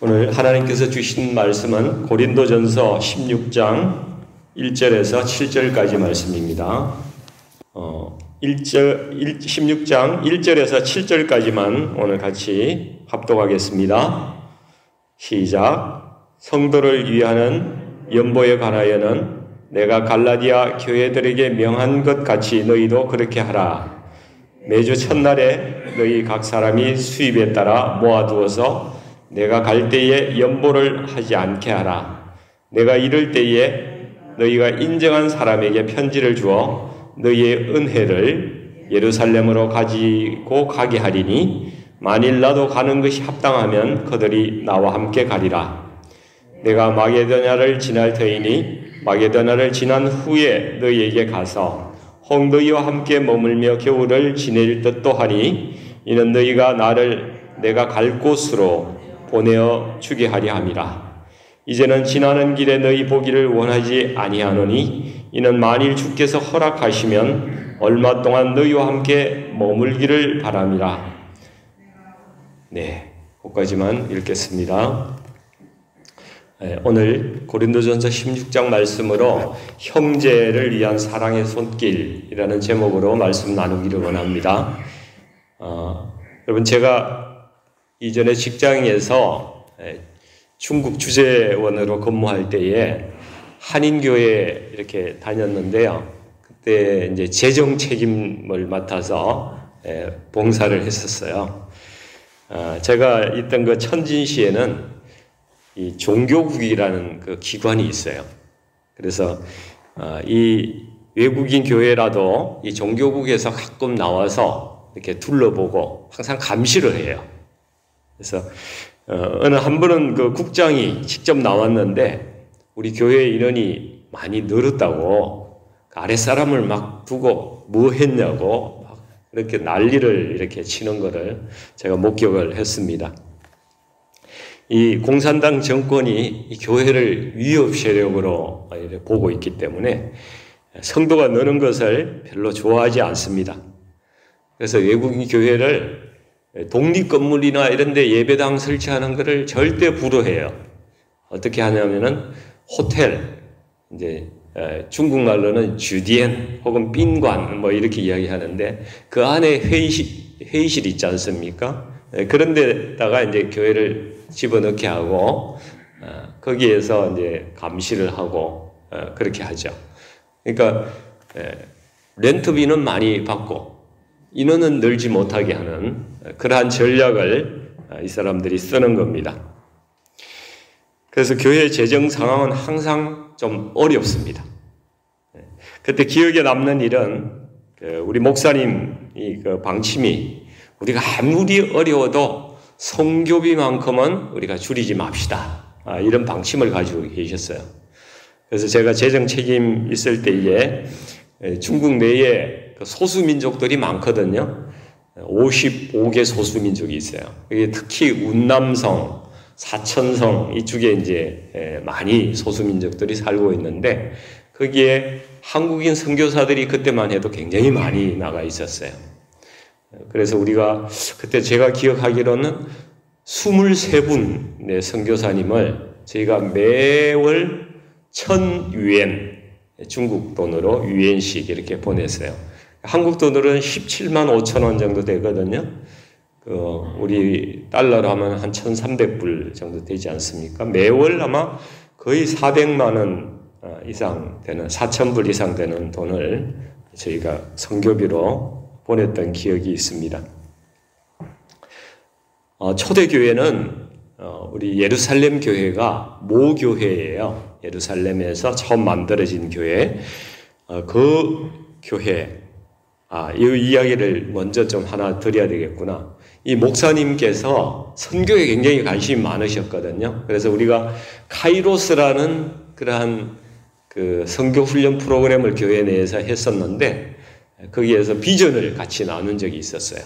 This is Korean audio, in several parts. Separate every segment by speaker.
Speaker 1: 오늘 하나님께서 주신 말씀은 고린도전서 16장 1절에서 7절까지 말씀입니다. 16장 1절에서 7절까지만 오늘 같이 합독하겠습니다. 시작. 성도를 위하는 연보에 관하여는 내가 갈라디아 교회들에게 명한 것 같이 너희도 그렇게 하라. 매주 첫날에 너희 각 사람이 수입에 따라 모아두어서 내가 갈 때에 연보를 하지 않게 하라. 내가 이럴 때에 너희가 인정한 사람에게 편지를 주어 너희의 은혜를 예루살렘으로 가지고 가게 하리니 만일 나도 가는 것이 합당하면 그들이 나와 함께 가리라. 내가 마게도냐를 지날 터이니 마게도냐를 지난 후에 너희에게 가서 혹 너희와 함께 머물며 겨울을 지낼 듯도 하니 이는 너희가 나를 내가 갈 곳으로 보내어 주게 하려 함이라. 이제는 지나는 길에 너희 보기를 원하지 아니하노니 이는 만일 주께서 허락하시면 얼마 동안 너희와 함께 머물기를 바람이라. 네, 거기까지만 읽겠습니다. 오늘 고린도전서 16장 말씀으로 형제를 위한 사랑의 손길이라는 제목으로 말씀 나누기를 원합니다. 여러분, 제가 이전에 직장에서 중국 주재원으로 근무할 때에 한인교회에 이렇게 다녔는데요. 그때 이제 재정 책임을 맡아서 봉사를 했었어요. 제가 있던 그 천진시에는 이 종교국이라는 그 기관이 있어요. 그래서 이 외국인 교회라도 이 종교국에서 가끔 나와서 이렇게 둘러보고 항상 감시를 해요. 그래서 어느 한 번은 그 국장이 직접 나왔는데 우리 교회 인원이 많이 늘었다고 그 아랫사람을 막 두고 뭐 했냐고 막 이렇게 난리를 이렇게 치는 거를 제가 목격을 했습니다. 이 공산당 정권이 이 교회를 위협 세력으로 보고 있기 때문에 성도가 느는 것을 별로 좋아하지 않습니다. 그래서 외국인 교회를 독립 건물이나 이런 데 예배당 설치하는 것을 절대 불허해요. 어떻게 하냐면은 호텔, 이제 중국말로는 주디엔 혹은 빈관 뭐 이렇게 이야기하는데 그 안에 회의실 있지 않습니까? 그런 데다가 이제 교회를 집어넣게 하고 거기에서 이제 감시를 하고 그렇게 하죠. 그러니까 렌트비는 많이 받고 인원은 늘지 못하게 하는 그러한 전략을 이 사람들이 쓰는 겁니다. 그래서 교회 재정 상황은 항상 좀 어렵습니다. 그때 기억에 남는 일은 우리 목사님이 그 방침이 우리가 아무리 어려워도 성교비만큼은 우리가 줄이지 맙시다. 이런 방침을 가지고 계셨어요. 그래서 제가 재정 책임 있을 때에 중국 내에 소수민족들이 많거든요. 55개 소수민족이 있어요. 특히 운남성, 사천성 이쪽에 이제 많이 소수민족들이 살고 있는데 거기에 한국인 선교사들이 그때만 해도 굉장히 많이 나가 있었어요. 그래서 우리가 그때 제가 기억하기로는 23분의 선교사님을 저희가 매월 1,000유엔 중국 돈으로 유엔씩 이렇게 보냈어요. 한국 돈으로는 17만 5천 원 정도 되거든요. 우리 달러로 하면 한 1,300불 정도 되지 않습니까? 매월 아마 거의 400만 원 이상 되는 4,000불 이상 되는 돈을 저희가 선교비로 보냈던 기억이 있습니다. 초대교회는 우리 예루살렘 교회가 모교회예요. 예루살렘에서 처음 만들어진 교회. 그 교회, 이 이야기를 먼저 좀 하나 드려야 되겠구나. 이 목사님께서 선교에 굉장히 관심이 많으셨거든요. 그래서 우리가 카이로스라는 그러한 그 선교 훈련 프로그램을 교회 내에서 했었는데 거기에서 비전을 같이 나눈 적이 있었어요.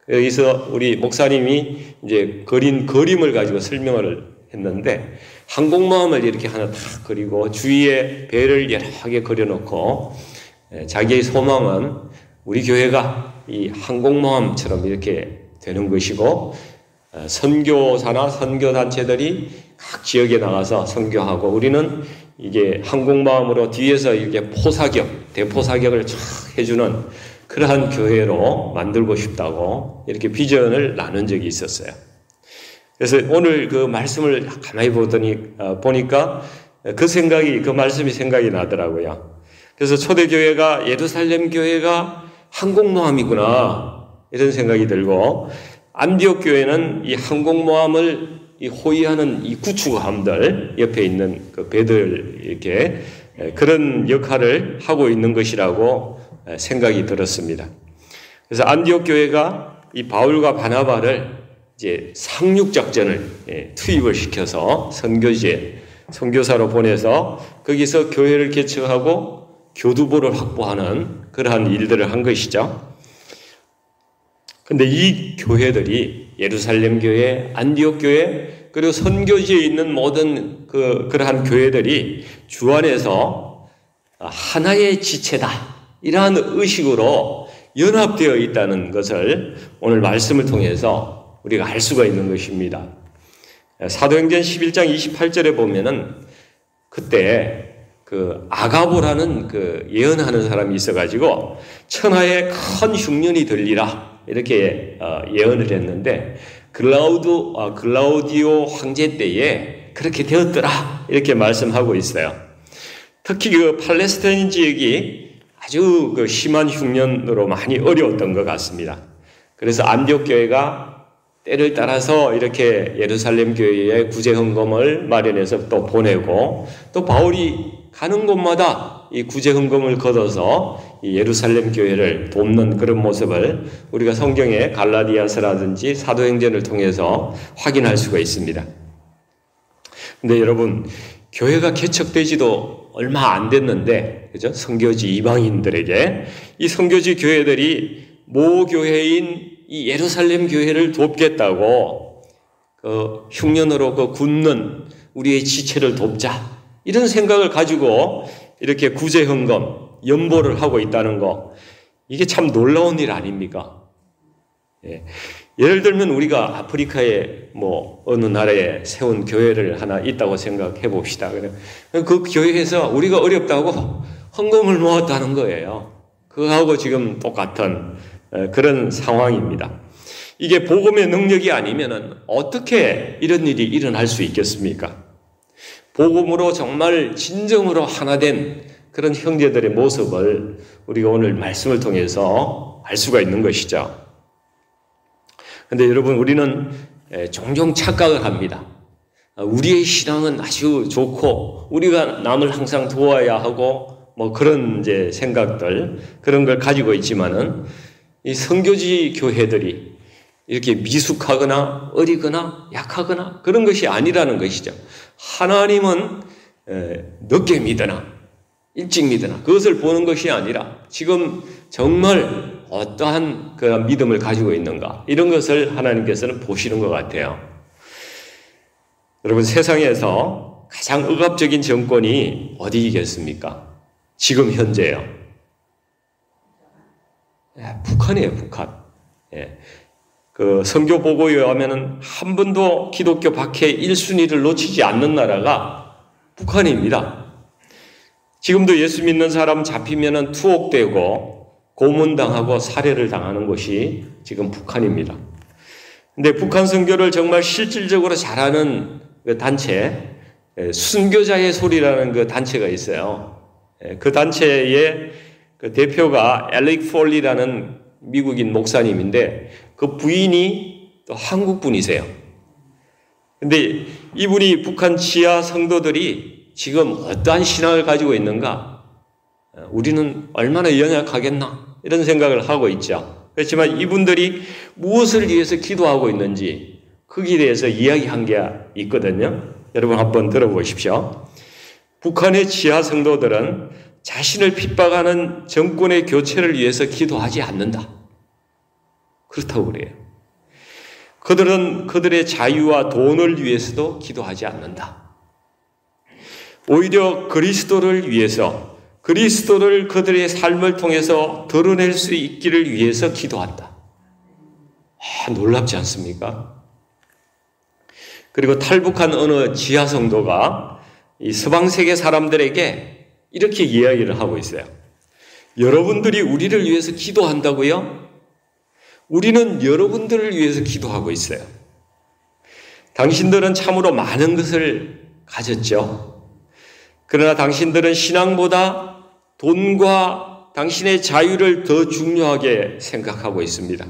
Speaker 1: 여기서 우리 목사님이 이제 그린 그림을 가지고 설명을 했는데 항공모함을 이렇게 하나 딱 그리고 주위에 배를 여러 개 그려놓고 자기의 소망은 우리 교회가 이 항공모함처럼 이렇게 되는 것이고 선교사나 선교단체들이 각 지역에 나가서 선교하고 우리는 이게 항공모함으로 뒤에서 이렇게 대포사격을 쫙 해주는 그러한 교회로 만들고 싶다고 이렇게 비전을 나눈 적이 있었어요. 그래서 오늘 그 말씀을 가만히 보니까 그 말씀이 생각이 나더라고요. 그래서 초대교회가 예루살렘 교회가 항공모함이구나 이런 생각이 들고 안디옥 교회는 이 항공모함을 호위하는 이 구축함들 옆에 있는 그 배들 이렇게 그런 역할을 하고 있는 것이라고 생각이 들었습니다. 그래서 안디옥 교회가 이 바울과 바나바를 이제 상륙 작전을 투입을 시켜서 선교사로 보내서 거기서 교회를 개척하고 교두보를 확보하는 그러한 일들을 한 것이죠. 근데 이 교회들이 예루살렘 교회, 안디옥 교회, 그리고 선교지에 있는 모든 그러한 교회들이 주 안에서 하나의 지체다. 이러한 의식으로 연합되어 있다는 것을 오늘 말씀을 통해서 우리가 알 수가 있는 것입니다. 사도행전 11장 28절에 보면은 그때 그 아가보라는 그 예언하는 사람이 있어가지고 천하에 큰 흉년이 들리라 이렇게 예언을 했는데 글라우디오 황제 때에 그렇게 되었더라 이렇게 말씀하고 있어요. 특히 그 팔레스타인 지역이 아주 그 심한 흉년으로 많이 어려웠던 것 같습니다. 그래서 안디옥 교회가 때를 따라서 이렇게 예루살렘 교회에 구제 헌금을 마련해서 또 보내고 또 바울이 가는 곳마다 이 구제 헌금을 걷어서 이 예루살렘 교회를 돕는 그런 모습을 우리가 성경의 갈라디아서라든지 사도행전을 통해서 확인할 수가 있습니다. 근데 여러분, 교회가 개척되지도 얼마 안 됐는데, 그죠? 선교지 이방인들에게 이 선교지 교회들이 모교회인 이 예루살렘 교회를 돕겠다고 그 흉년으로 그 굳는 우리의 지체를 돕자 이런 생각을 가지고 이렇게 구제 헌금 연보를 하고 있다는 거 이게 참 놀라운 일 아닙니까? 예를 들면 우리가 아프리카에 뭐 어느 나라에 세운 교회를 하나 있다고 생각해 봅시다. 그 교회에서 우리가 어렵다고 헌금을 모았다는 거예요. 그거하고 지금 똑같은 그런 상황입니다. 이게 복음의 능력이 아니면은 어떻게 이런 일이 일어날 수 있겠습니까? 복음으로 정말 진정으로 하나 된 그런 형제들의 모습을 우리가 오늘 말씀을 통해서 알 수가 있는 것이죠. 그런데 여러분, 우리는 종종 착각을 합니다. 우리의 신앙은 아주 좋고 우리가 남을 항상 도와야 하고 뭐 그런 이제 생각들 그런 걸 가지고 있지만은 이 선교지 교회들이 이렇게 미숙하거나 어리거나 약하거나 그런 것이 아니라는 것이죠. 하나님은 늦게 믿으나 일찍 믿으나 그것을 보는 것이 아니라 지금 정말 어떠한 그 믿음을 가지고 있는가 이런 것을 하나님께서는 보시는 것 같아요. 여러분, 세상에서 가장 억압적인 정권이 어디이겠습니까? 지금 현재요. 북한이에요, 북한. 그 선교 보고에 하면은 한 번도 기독교 박해 1순위를 놓치지 않는 나라가 북한입니다. 지금도 예수 믿는 사람 잡히면은 투옥되고 고문당하고 살해를 당하는 곳이 지금 북한입니다. 근데 북한 선교를 정말 실질적으로 잘하는 그 단체, 순교자의 소리라는 그 단체가 있어요. 그 단체의 그 대표가 엘릭 폴리라는 미국인 목사님인데 그 부인이 또 한국 분이세요. 근데 이분이 북한 지하 성도들이 지금 어떠한 신앙을 가지고 있는가? 우리는 얼마나 연약하겠나? 이런 생각을 하고 있죠. 그렇지만 이분들이 무엇을 위해서 기도하고 있는지 거기에 대해서 이야기한 게 있거든요. 여러분 한번 들어보십시오. 북한의 지하 성도들은 자신을 핍박하는 정권의 교체를 위해서 기도하지 않는다. 그렇다고 그래요. 그들은 그들의 자유와 돈을 위해서도 기도하지 않는다. 오히려 그리스도를 위해서, 그리스도를 그들의 삶을 통해서 드러낼 수 있기를 위해서 기도한다. 놀랍지 않습니까? 그리고 탈북한 어느 지하 성도가 이 서방 세계 사람들에게 이렇게 이야기를 하고 있어요. 여러분들이 우리를 위해서 기도한다고요? 우리는 여러분들을 위해서 기도하고 있어요. 당신들은 참으로 많은 것을 가졌죠. 그러나 당신들은 신앙보다 돈과 당신의 자유를 더 중요하게 생각하고 있습니다.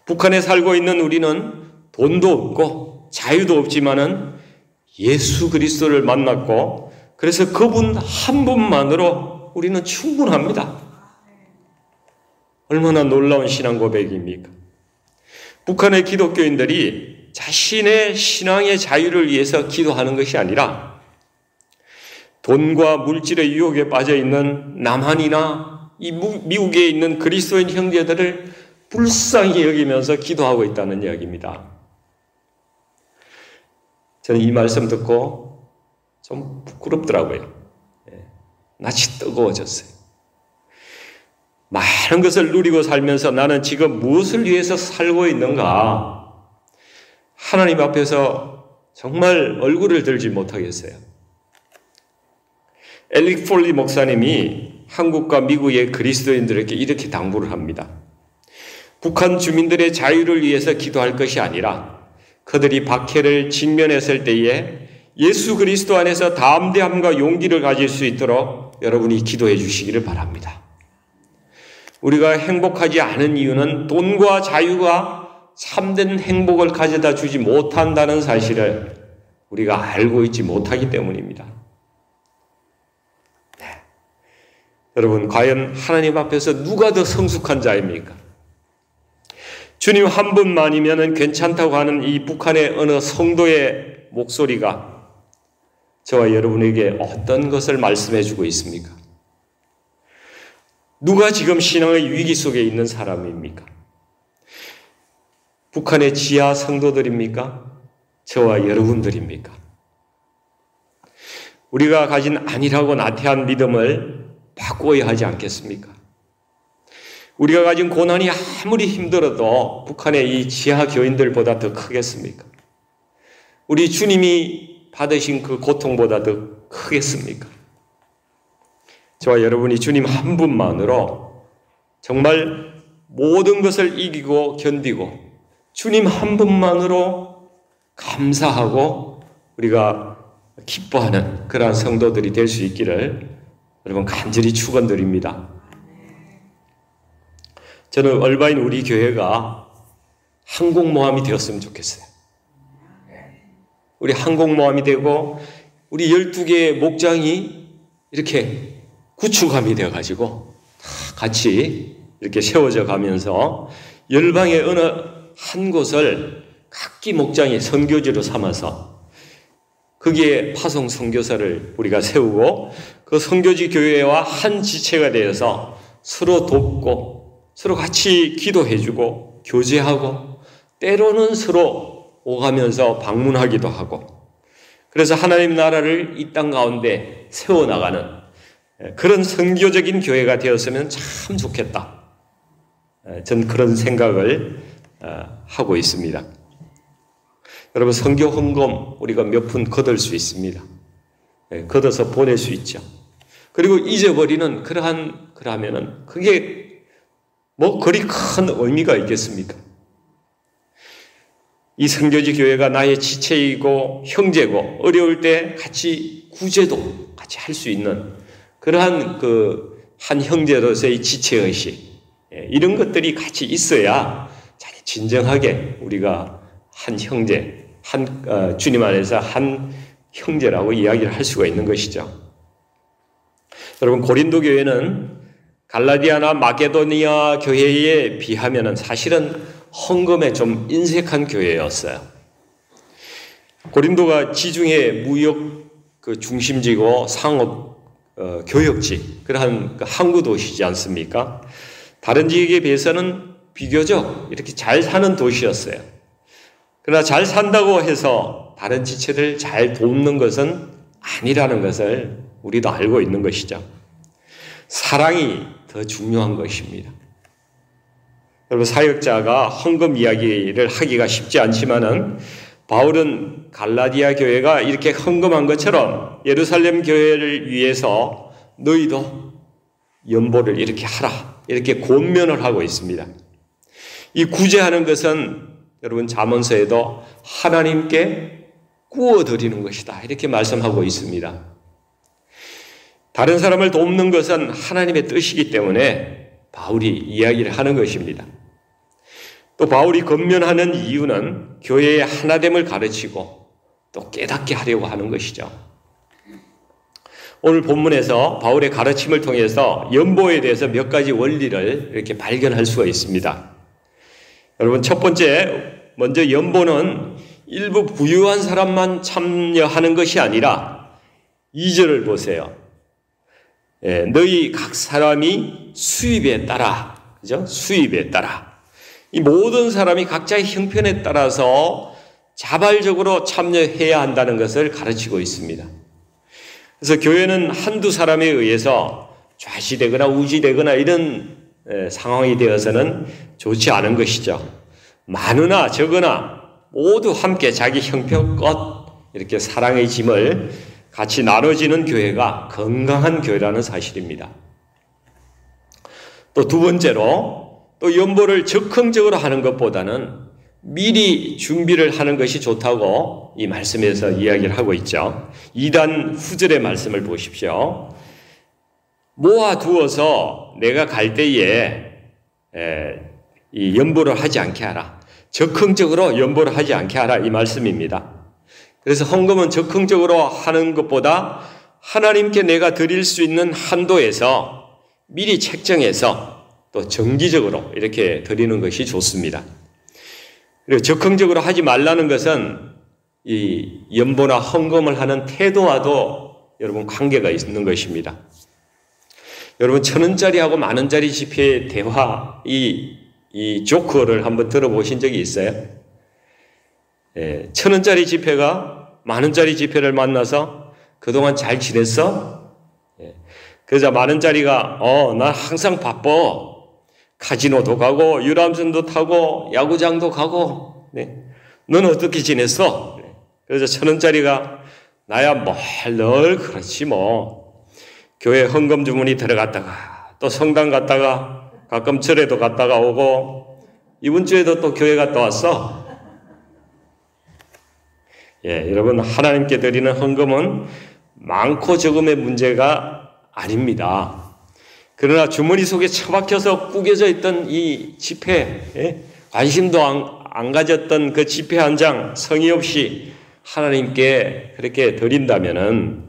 Speaker 1: 북한에 살고 있는 우리는 돈도 없고 자유도 없지만은 예수 그리스도를 만났고 그래서 그분 한 분만으로 우리는 충분합니다. 얼마나 놀라운 신앙 고백입니까? 북한의 기독교인들이 자신의 신앙의 자유를 위해서 기도하는 것이 아니라 돈과 물질의 유혹에 빠져 있는 남한이나 이 미국에 있는 그리스도인 형제들을 불쌍히 여기면서 기도하고 있다는 이야기입니다. 저는 이 말씀 듣고 좀 부끄럽더라고요. 낯이 뜨거워졌어요. 많은 것을 누리고 살면서 나는 지금 무엇을 위해서 살고 있는가? 하나님 앞에서 정말 얼굴을 들지 못하겠어요. 엘릭 폴리 목사님이 한국과 미국의 그리스도인들에게 이렇게 당부를 합니다. 북한 주민들의 자유를 위해서 기도할 것이 아니라 그들이 박해를 직면했을 때에 예수 그리스도 안에서 담대함과 용기를 가질 수 있도록 여러분이 기도해 주시기를 바랍니다. 우리가 행복하지 않은 이유는 돈과 자유가 참된 행복을 가져다 주지 못한다는 사실을 우리가 알고 있지 못하기 때문입니다. 네. 여러분, 과연 하나님 앞에서 누가 더 성숙한 자입니까? 주님 한 분만이면 괜찮다고 하는 이 북한의 어느 성도의 목소리가 저와 여러분에게 어떤 것을 말씀해 주고 있습니까? 누가 지금 신앙의 위기 속에 있는 사람입니까? 북한의 지하 성도들입니까? 저와 여러분들입니까? 우리가 가진 안일하고 나태한 믿음을 바꾸어야 하지 않겠습니까? 우리가 가진 고난이 아무리 힘들어도 북한의 이 지하 교인들보다 더 크겠습니까? 우리 주님이 받으신 그 고통보다 더 크겠습니까? 저와 여러분이 주님 한 분만으로 정말 모든 것을 이기고 견디고 주님 한 분만으로 감사하고 우리가 기뻐하는 그러한 성도들이 될 수 있기를 여러분 간절히 축원드립니다. 저는 얼바인 우리 교회가 항공모함이 되었으면 좋겠어요. 우리 항공모함이 되고 우리 12개의 목장이 이렇게 구축함이 되어가지고 같이 이렇게 세워져 가면서 열방의 어느 한 곳을 각기 목장의 선교지로 삼아서 거기에 파송 선교사를 우리가 세우고 그 선교지 교회와 한 지체가 되어서 서로 돕고 서로 같이 기도해주고 교제하고 때로는 서로 오가면서 방문하기도 하고 그래서 하나님 나라를 이 땅 가운데 세워나가는 그런 선교적인 교회가 되었으면 참 좋겠다. 전 그런 생각을 하고 있습니다. 여러분 선교 헌금 우리가 몇 푼 거둘 수 있습니다. 걷어서 보낼 수 있죠. 그리고 잊어버리는 그러면은 그게 뭐 그리 큰 의미가 있겠습니까? 이 선교지 교회가 나의 지체이고 형제고 어려울 때 같이 구제도 같이 할 수 있는 그러한 한 형제로서의 지체의식 이런 것들이 같이 있어야 진정하게 우리가 한 형제, 주님 안에서 한 형제라고 이야기를 할 수가 있는 것이죠. 여러분 고린도 교회는 갈라디아나 마게도니아 교회에 비하면 사실은 헌금에 좀 인색한 교회였어요. 고린도가 지중해 무역 중심지고 상업 교역지 그러한 항구 도시지 않습니까? 다른 지역에 비해서는 비교적 이렇게 잘 사는 도시였어요. 그러나 잘 산다고 해서 다른 지체들 잘 돕는 것은 아니라는 것을 우리도 알고 있는 것이죠. 사랑이 더 중요한 것입니다. 여러분 사역자가 헌금 이야기를 하기가 쉽지 않지만은 바울은 갈라디아 교회가 이렇게 헌금한 것처럼 예루살렘 교회를 위해서 너희도 연보를 이렇게 하라, 이렇게 권면을 하고 있습니다. 이 구제하는 것은 여러분 잠언서에도 하나님께 구워드리는 것이다, 이렇게 말씀하고 있습니다. 다른 사람을 돕는 것은 하나님의 뜻이기 때문에 바울이 이야기를 하는 것입니다. 또 바울이 권면하는 이유는 교회의 하나됨을 가르치고 또 깨닫게 하려고 하는 것이죠. 오늘 본문에서 바울의 가르침을 통해서 연보에 대해서 몇 가지 원리를 이렇게 발견할 수가 있습니다. 여러분, 첫 번째, 먼저 연보는 일부 부유한 사람만 참여하는 것이 아니라 2절을 보세요. 너희 각 사람이 수입에 따라, 그죠? 수입에 따라. 이 모든 사람이 각자의 형편에 따라서 자발적으로 참여해야 한다는 것을 가르치고 있습니다. 그래서 교회는 한두 사람에 의해서 좌시되거나 우시되거나 이런 상황이 되어서는 좋지 않은 것이죠. 많으나 적으나 모두 함께 자기 형편껏 이렇게 사랑의 짐을 같이 나눠지는 교회가 건강한 교회라는 사실입니다. 또 두 번째로, 또 연보를 적극적으로 하는 것보다는 미리 준비를 하는 것이 좋다고 이 말씀에서 이야기를 하고 있죠. 2단 후절의 말씀을 보십시오. 모아두어서 내가 갈 때에 이 연보를 하지 않게 하라. 적극적으로 연보를 하지 않게 하라, 이 말씀입니다. 그래서 헌금은 적극적으로 하는 것보다 하나님께 내가 드릴 수 있는 한도에서 미리 책정해서 또 정기적으로 이렇게 드리는 것이 좋습니다. 그리고 적극적으로 하지 말라는 것은 이 연보나 헌금을 하는 태도와도 여러분 관계가 있는 것입니다. 여러분, 1,000원짜리하고 10,000원짜리 지폐의 대화, 이 조커를 한번 들어보신 적이 있어요? 1,000원짜리 지폐가 10,000원짜리 지폐를 만나서 그동안 잘 지냈어? 그러자 10,000원짜리가 난 항상 바빠. 카지노도 가고 유람선도 타고 야구장도 가고. 넌 어떻게 지냈어? 그래서 1,000원짜리가 나야 늘 그렇지 뭐. 교회 헌금 주문이 들어갔다가 또 성당 갔다가 가끔 절에도 갔다가 오고 이번 주에도 또 교회 갔다 왔어. 여러분, 하나님께 드리는 헌금은 많고 적음의 문제가 아닙니다. 그러나 주머니 속에 처박혀서 구겨져 있던 이 지폐, 관심도 안 가졌던 그 지폐 한 장 성의 없이 하나님께 그렇게 드린다면은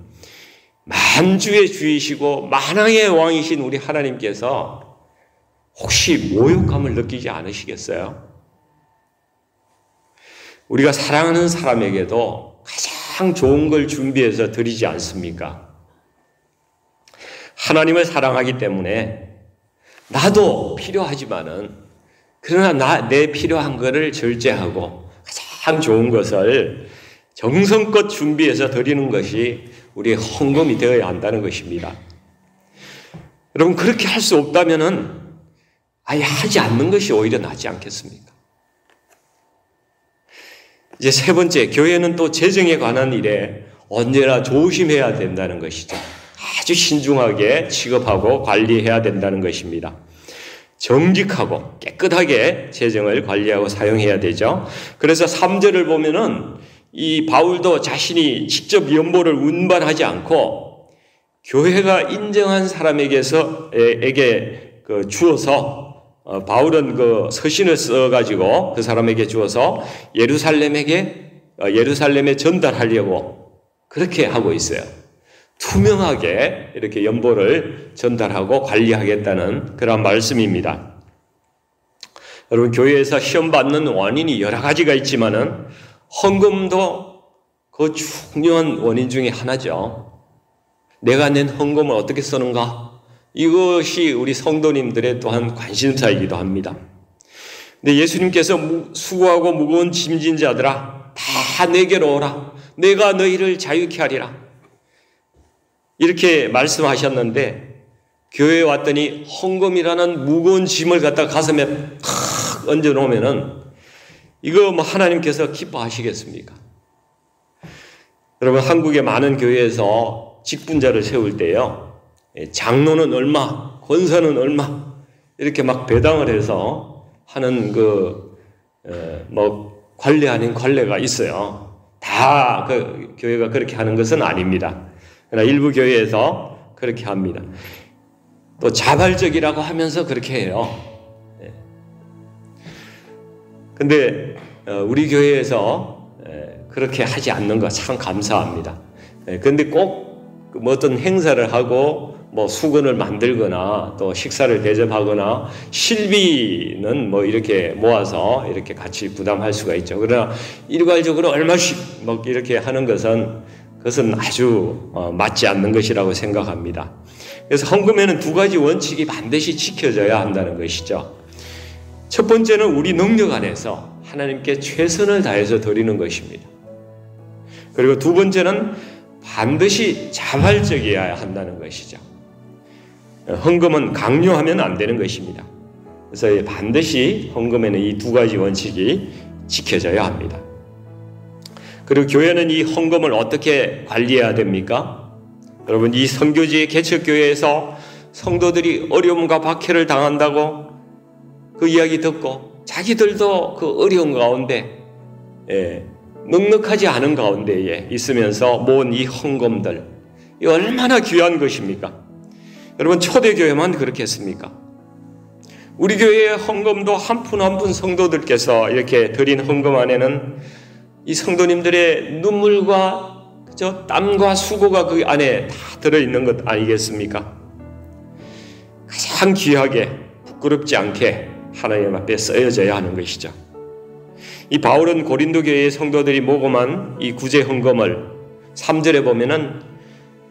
Speaker 1: 만주의 주이시고 만왕의 왕이신 우리 하나님께서 혹시 모욕감을 느끼지 않으시겠어요? 우리가 사랑하는 사람에게도 가장 좋은 걸 준비해서 드리지 않습니까? 하나님을 사랑하기 때문에 나도 필요하지만은 그러나 내 필요한 것을 절제하고 가장 좋은 것을 정성껏 준비해서 드리는 것이 우리의 헌금이 되어야 한다는 것입니다. 여러분, 그렇게 할 수 없다면은 아예 하지 않는 것이 오히려 낫지 않겠습니까? 이제 세 번째, 교회는 또 재정에 관한 일에 언제나 조심해야 된다는 것이죠. 아주 신중하게 취급하고 관리해야 된다는 것입니다. 정직하고 깨끗하게 재정을 관리하고 사용해야 되죠. 그래서 3절을 보면은 이 바울도 자신이 직접 연보를 운반하지 않고 교회가 인정한 사람에게 주어서 바울은 그 서신을 써가지고 그 사람에게 주어서 예루살렘에 전달하려고 그렇게 하고 있어요. 투명하게 이렇게 연보를 전달하고 관리하겠다는 그런 말씀입니다. 여러분, 교회에서 시험 받는 원인이 여러 가지가 있지만은 헌금도 그 중요한 원인 중에 하나죠. 내가 낸 헌금을 어떻게 쓰는가? 이것이 우리 성도님들의 또한 관심사이기도 합니다. 근데 예수님께서 수고하고 무거운 짐진 자들아 다 내게로 오라. 내가 너희를 자유케 하리라. 이렇게 말씀하셨는데 교회에 왔더니 헌금이라는 무거운 짐을 갖다 가슴에 탁 얹어 놓으면은 이거 뭐 하나님께서 기뻐하시겠습니까? 여러분, 한국의 많은 교회에서 직분자를 세울 때요, 장로는 얼마, 권사는 얼마, 이렇게 막 배당을 해서 하는 관례 아닌 관례가 있어요. 다 그 교회가 그렇게 하는 것은 아닙니다. 그러나 일부 교회에서 그렇게 합니다. 또 자발적이라고 하면서 그렇게 해요. 근데 우리 교회에서 그렇게 하지 않는 거 참 감사합니다. 근데 꼭 뭐 어떤 행사를 하고 뭐 수건을 만들거나 또 식사를 대접하거나 실비는 뭐 이렇게 모아서 이렇게 같이 부담할 수가 있죠. 그러나 일괄적으로 얼마씩 뭐 이렇게 하는 그것은 아주 맞지 않는 것이라고 생각합니다. 그래서 헌금에는 두 가지 원칙이 반드시 지켜져야 한다는 것이죠. 첫 번째는 우리 능력 안에서 하나님께 최선을 다해서 드리는 것입니다. 그리고 두 번째는 반드시 자발적이어야 한다는 것이죠. 헌금은 강요하면 안 되는 것입니다. 그래서 반드시 헌금에는 이 두 가지 원칙이 지켜져야 합니다. 그리고 교회는 이 헌금을 어떻게 관리해야 됩니까? 여러분, 이 선교지의 개척교회에서 성도들이 어려움과 박해를 당한다고 그 이야기 듣고 자기들도 그 어려운 가운데 넉넉하지 않은 가운데에 있으면서 모은 이 헌금들, 이 얼마나 귀한 것입니까? 여러분, 초대교회만 그렇게 했습니까? 우리 교회의 헌금도 한 푼 한 푼 성도들께서 이렇게 드린 헌금 안에는 이 성도님들의 눈물과 땀과 수고가 그 안에 다 들어있는 것 아니겠습니까? 가장 귀하게 부끄럽지 않게 하나님 앞에 쓰여져야 하는 것이죠. 이 바울은 고린도 교회의 성도들이 모금한 이 구제 헌금을 3절에 보면은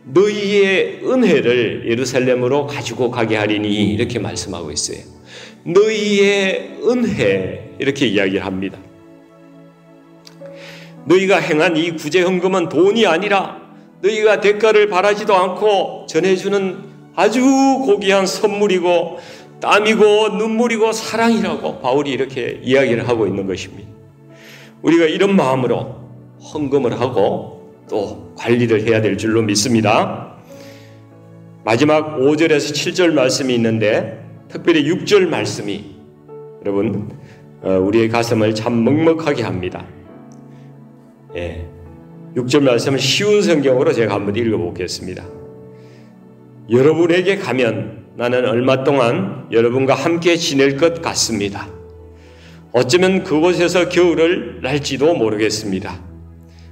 Speaker 1: 너희의 은혜를 예루살렘으로 가지고 가게 하리니 이렇게 말씀하고 있어요. 너희의 은혜 이렇게 이야기를 합니다. 너희가 행한 이 구제 헌금은 돈이 아니라 너희가 대가를 바라지도 않고 전해주는 아주 고귀한 선물이고 땀이고 눈물이고 사랑이라고 바울이 이렇게 이야기를 하고 있는 것입니다. 우리가 이런 마음으로 헌금을 하고 또 관리를 해야 될 줄로 믿습니다. 마지막 5절에서 7절 말씀이 있는데 특별히 6절 말씀이 여러분 우리의 가슴을 참 먹먹하게 합니다. 6절 말씀은 쉬운 성경으로 제가 한번 읽어보겠습니다. 여러분에게 가면 나는 얼마 동안 여러분과 함께 지낼 것 같습니다. 어쩌면 그곳에서 겨울을 날지도 모르겠습니다.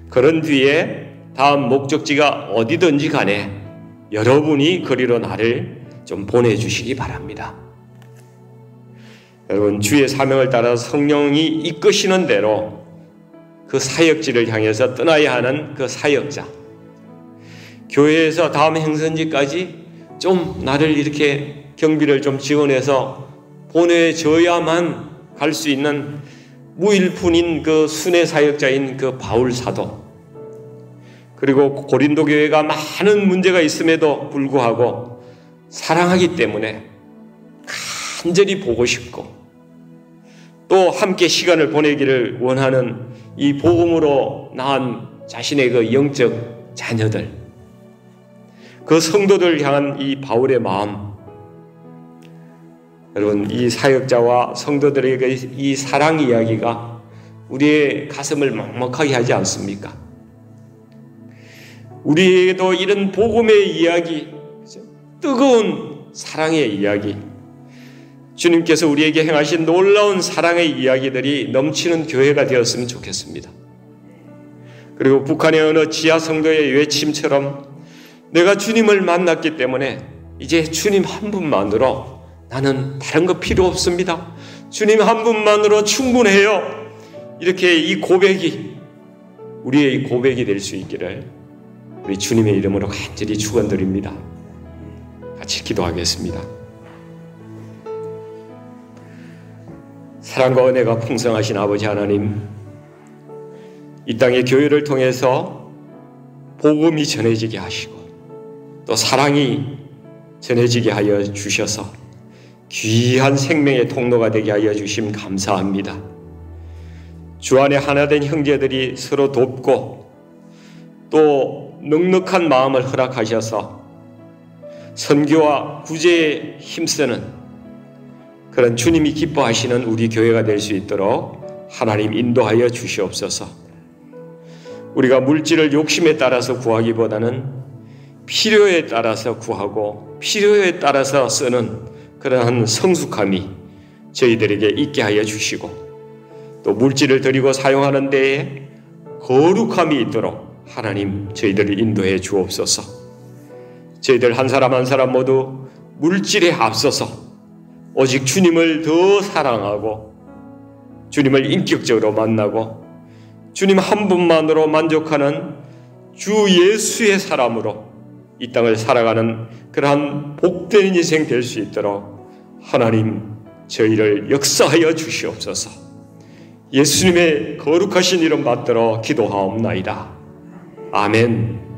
Speaker 1: 그런 뒤에 다음 목적지가 어디든지 간에 여러분이 거리로 나를 좀 보내주시기 바랍니다. 여러분, 주의 사명을 따라 성령이 이끄시는 대로 그 사역지를 향해서 떠나야 하는 그 사역자, 교회에서 다음 행선지까지 좀 나를 이렇게 경비를 좀 지원해서 보내줘야만 갈 수 있는 무일푼인 그 순회 사역자인 그 바울 사도, 그리고 고린도 교회가 많은 문제가 있음에도 불구하고 사랑하기 때문에 간절히 보고 싶고 또 함께 시간을 보내기를 원하는 이 복음으로 낳은 자신의 그 영적 자녀들, 그 성도들 향한 이 바울의 마음, 여러분, 이 사역자와 성도들에게 이 사랑 이야기가 우리의 가슴을 먹먹하게 하지 않습니까? 우리에게도 이런 복음의 이야기, 뜨거운 사랑의 이야기, 주님께서 우리에게 행하신 놀라운 사랑의 이야기들이 넘치는 교회가 되었으면 좋겠습니다. 그리고 북한의 어느 지하 성도의 외침처럼 내가 주님을 만났기 때문에 이제 주님 한 분만으로 나는 다른 거 필요 없습니다. 주님 한 분만으로 충분해요. 이렇게 이 고백이 우리의 고백이 될 수 있기를 우리 주님의 이름으로 간절히 축원드립니다. 같이 기도하겠습니다. 사랑과 은혜가 풍성하신 아버지 하나님, 이 땅의 교회를 통해서 복음이 전해지게 하시고 또 사랑이 전해지게 하여 주셔서 귀한 생명의 통로가 되게 하여 주심 감사합니다. 주 안에 하나된 형제들이 서로 돕고 또 넉넉한 마음을 허락하셔서 선교와 구제에 힘쓰는 그런 주님이 기뻐하시는 우리 교회가 될 수 있도록 하나님 인도하여 주시옵소서. 우리가 물질을 욕심에 따라서 구하기보다는 필요에 따라서 구하고 필요에 따라서 쓰는 그러한 성숙함이 저희들에게 있게 하여 주시고, 또 물질을 드리고 사용하는 데에 거룩함이 있도록 하나님 저희들을 인도해 주옵소서. 저희들 한 사람 한 사람 모두 물질에 앞서서 오직 주님을 더 사랑하고 주님을 인격적으로 만나고 주님 한 분만으로 만족하는 주 예수의 사람으로 이 땅을 살아가는 그러한 복된 인생 될 수 있도록 하나님 저희를 역사하여 주시옵소서. 예수님의 거룩하신 이름 받들어 기도하옵나이다. 아멘.